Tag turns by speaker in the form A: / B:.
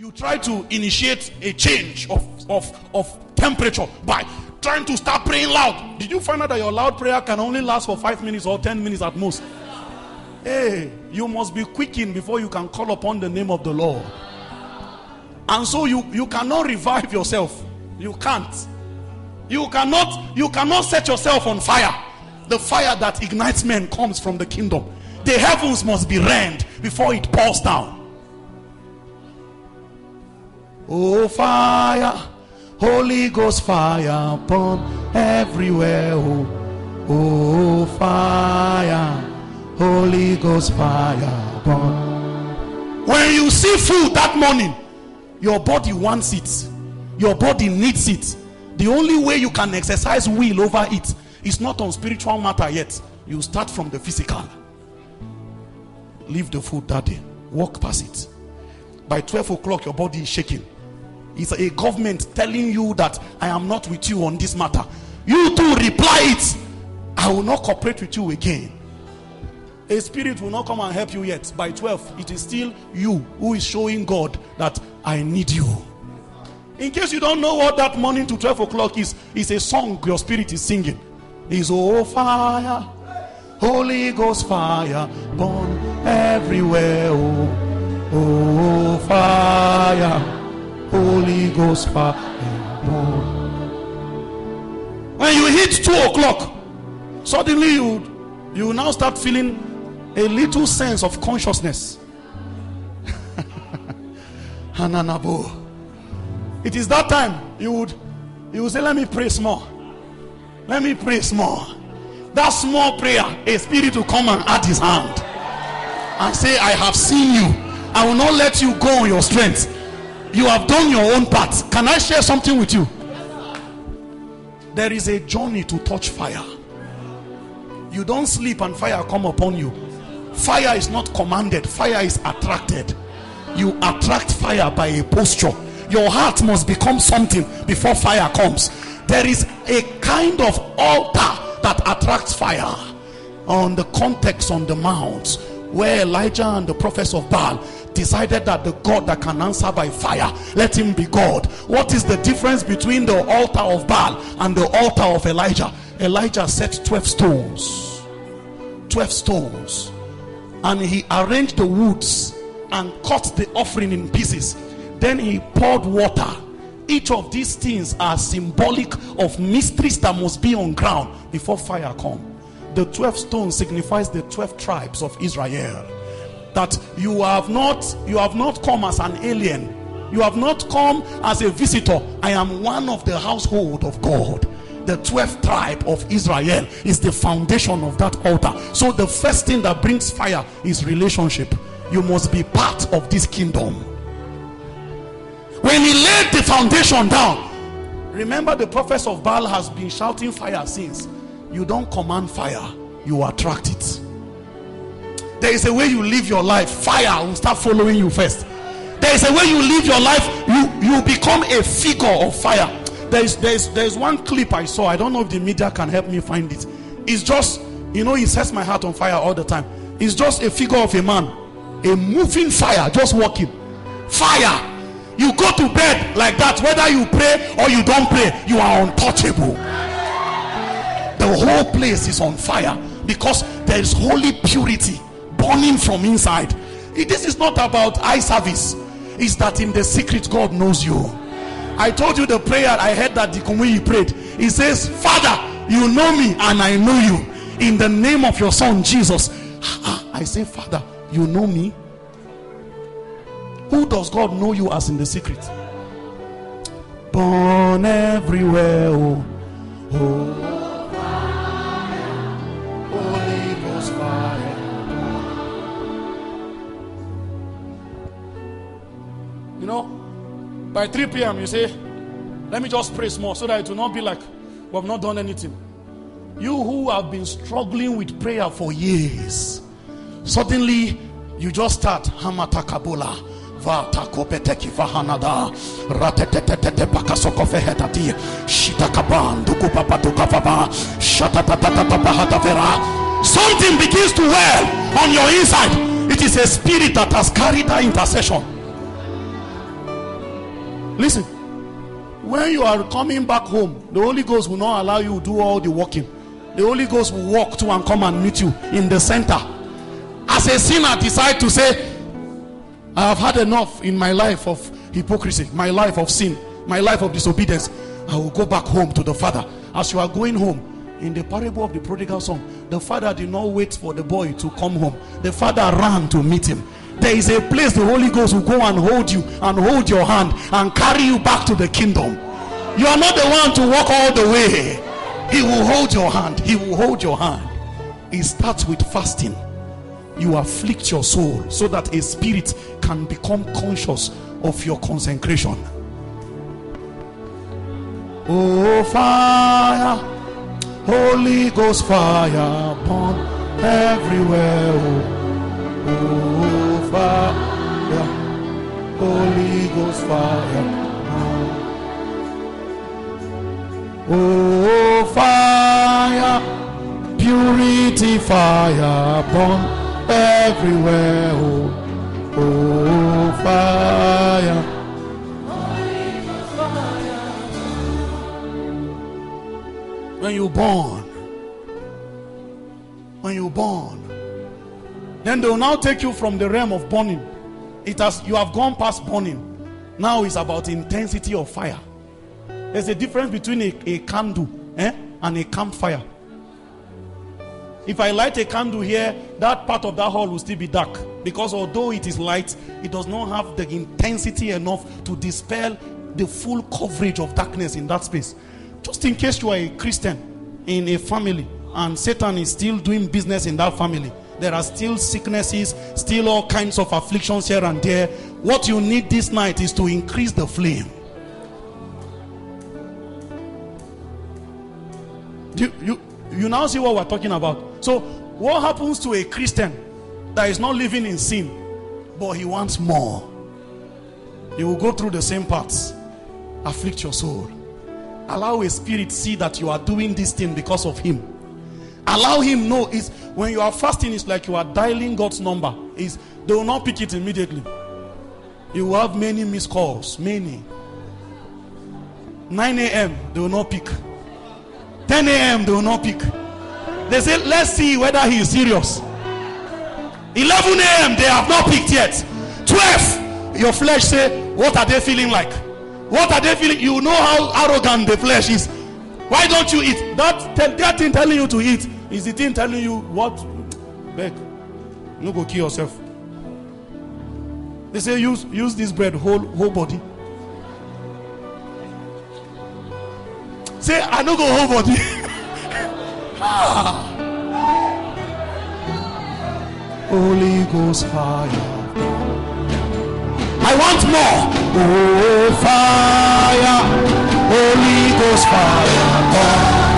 A: You try to initiate a change of temperature by trying to start praying loud. Did you find out that your loud prayer can only last for 5 minutes or 10 minutes at most? Hey, you must be quickened before you can call upon the name of the Lord. And so you cannot revive yourself. You can't. You cannot set yourself on fire. The fire that ignites men comes from the kingdom. The heavens must be rent before it pours down. Oh, fire, Holy Ghost fire upon everywhere. Oh, fire, Holy Ghost fire upon. When you see food that morning, your body wants it. Your body needs it. The only way you can exercise will over it is not on spiritual matter yet. You start from the physical. Leave the food that day. Walk past it. By 12 o'clock, your body is shaking. It's a government telling you that I am not with you on this matter. You too reply it. I will not cooperate with you again. A spirit will not come and help you yet. By 12, it is still you who is showing God that I need you. In case you don't know what that morning to 12 o'clock is, it's a song your spirit is singing. It's oh fire, Holy Ghost fire, burn everywhere. Oh fire, Holy Ghost fire, burn. When you hit 2 o'clock, suddenly you now start feeling a little sense of consciousness. Hananabo. It is that time you would say, let me pray small. Let me pray small. That small prayer, a spirit will come and add his hand and say, I have seen you. I will not let you go on your strength. You have done your own part. Can I share something with you? There is a journey to touch fire. You don't sleep and fire come upon you. Fire is not commanded. Fire is attracted. You attract fire by a posture. Your heart must become something before fire comes. There is a kind of altar that attracts fire. On the context on the mount where Elijah and the prophets of Baal decided that the God that can answer by fire, let him be God. What is the difference between the altar of Baal and the altar of Elijah? Elijah set 12 stones. 12 stones. And he arranged the woods and cut the offering in pieces. Then he poured water. Each of these things are symbolic of mysteries that must be on ground before fire comes. The 12 stones signifies the 12 tribes of Israel. That you have not come as an alien. You have not come as a visitor. I am one of the household of God. The 12th tribe of Israel is the foundation of that altar. So the first thing that brings fire is relationship. You must be part of this kingdom. When he laid the foundation down, remember the prophets of Baal has been shouting fire since. You don't command fire, you attract it. There is a way you live your life, fire will start following you first. There is a way you live your life, you become a figure of fire. There's one clip I saw. I don't know if the media can help me find it. It's just, it sets my heart on fire all the time. It's just a figure of a man, a moving fire, just walking. Fire. You go to bed like that, whether you pray or you don't pray, you are untouchable. The whole place is on fire because there is holy purity burning from inside. This is not about eye service. It's that in the secret God knows you. I told you the prayer I heard that the Kumuyi prayed. He says, Father, you know me and I know you. In the name of your son Jesus. I say, Father, you know me. Who does God know you as in the secret? Born everywhere. Oh, fire, Holy Ghost fire. By 3 p.m. you say, let me just pray small so that it will not be like we have not done anything. You who have been struggling with prayer for years, suddenly you just start Hamatakabola. Vata kopeteki vahanada ratetetetete pakasokofehedati shitakaban dukupapatukavala shatatatatapahatavera. Something begins to well on your inside. It is a spirit that has carried that intercession. Listen, when you are coming back home, the Holy Ghost will not allow you to do all the walking. The Holy Ghost will walk to and come and meet you in the center. As a sinner, decide to say, I have had enough in my life of hypocrisy, my life of sin, my life of disobedience. I will go back home to the Father. As you are going home, in the parable of the prodigal son, the father did not wait for the boy to come home. The father ran to meet him. There is a place the Holy Ghost will go and hold you and hold your hand and carry you back to the kingdom. You are not the one to walk all the way. He will hold your hand. He will hold your hand. It starts with fasting. You afflict your soul so that a spirit can become conscious of your consecration. Oh, fire, Holy Ghost fire burn everywhere. Oh, fire, Holy Ghost fire. Oh, fire, purity fire burn everywhere. Oh, fire. When you born, then they will now take you from the realm of burning. You have gone past burning. Now it's about intensity of fire. There's a difference between a candle and a campfire. If I light a candle here, that part of that hall will still be dark, because although it is light, it does not have the intensity enough to dispel the full coverage of darkness in that space. Just in case you are a Christian in a family and Satan is still doing business in that family, there are still sicknesses, still all kinds of afflictions here and there. What you need this night is to increase the flame. You now see what we're talking about. So what happens to a Christian that is not living in sin, but he wants more? He will go through the same paths. Afflict your soul. Allow a spirit see that you are doing this thing because of him. Allow him know. When you are fasting, it's like you are dialing God's number. They will not pick it immediately. You will have many missed calls. Many. 9 a.m. they will not pick. 10 a.m. they will not pick. They say, let's see whether he is serious. 11 a.m. they have not picked yet. 12, your flesh say, what are they feeling like? What are they feeling? You know how arrogant the flesh is. Why don't you eat? That thing telling you to eat is the thing telling you what? Beg. You go kill yourself. They say use this bread whole body. Say I don't go whole body. Holy Ghost fire. I want more. Oh, fire, Holy Ghost fire.